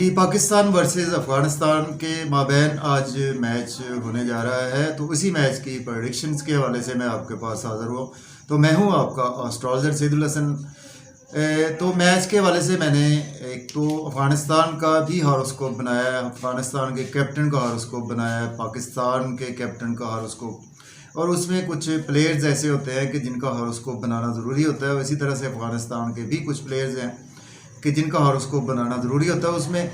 जी, Pakistan versus Afghanistan के माबैन आज match होने जा रहा है, तो उसी मैच की प्रेडिक्शंस के हवाले से मैं आपके पास हाज़िर हुआ। तो मैं हूँ आपका एस्ट्रोलॉजर सैदुल हसन। तो मैच के हवाले से मैंने एक तो अफ़गानिस्तान का भी हॉरोस्कोप बनाया है, अफ़गानिस्तान के कैप्टन का हॉरोस्कोप बनाया है, पाकिस्तान के कैप्टन का हॉरोस्कोप, और उसमें कुछ प्लेयर्स ऐसे होते हैं कि जिनका हॉरोस्कोप बनाना ज़रूरी होता है। इसी तरह से अफ़गानिस्तान के भी कुछ प्लेयर्स हैं कि जिनका हॉरोस्कोप बनाना ज़रूरी होता है। उसमें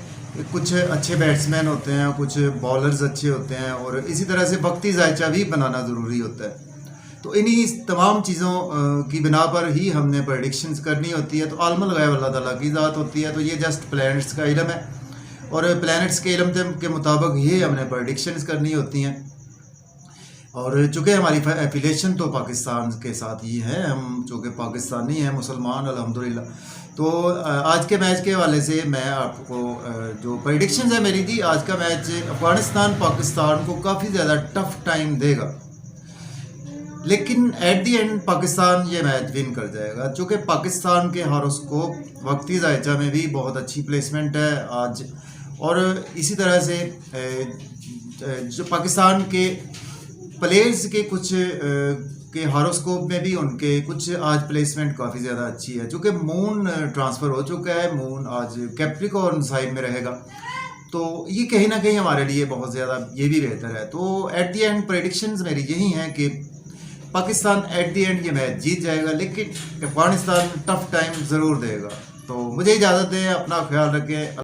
कुछ अच्छे बैट्समैन होते हैं, कुछ बॉलर्स अच्छे होते हैं, और इसी तरह से वक्ती जायचा भी बनाना ज़रूरी होता है। तो इन्हीं तमाम चीज़ों की बिना पर ही हमने प्रडिक्शंस करनी होती है। तो आलमल गैब अल्लाह ताला की ज़ात होती है, तो ये जस्ट प्लैनेट्स का इल्म है, और प्लैनेट्स के इल्म के मुताबिक ही हमने प्रडिक्शंस करनी होती हैं। और चूँकि हमारी एफिलेशन तो पाकिस्तान के साथ ही है, हम चूँकि पाकिस्तानी हैं, मुसलमान अल्हम्दुलिल्लाह। तो आज के मैच के हवाले से मैं आपको जो प्रेडिक्शंस है मेरी जी, आज का मैच अफ़गानिस्तान पाकिस्तान को काफ़ी ज़्यादा टफ टाइम देगा, लेकिन एट दी एंड पाकिस्तान ये मैच विन कर जाएगा। चूँकि पाकिस्तान के हॉरोस्कोप वक्ती जायचा में भी बहुत अच्छी प्लेसमेंट है आज, और इसी तरह से जो पाकिस्तान के प्लेयर्स के कुछ के हॉरोस्कोप में भी उनके कुछ आज प्लेसमेंट काफ़ी ज़्यादा अच्छी है। चूँकि मून ट्रांसफ़र हो चुका है, मून आज कैप्रिकॉर्न साइन में रहेगा, तो ये कहीं ना कहीं हमारे लिए बहुत ज़्यादा ये भी बेहतर है। तो एट दी एंड प्रेडिक्शंस मेरी यही हैं कि पाकिस्तान एट दी एंड ये मैच जीत जाएगा, लेकिन अफ़गानिस्तान टफ टाइम ज़रूर देगा। तो मुझे इजाज़त दें, अपना ख्याल रखें।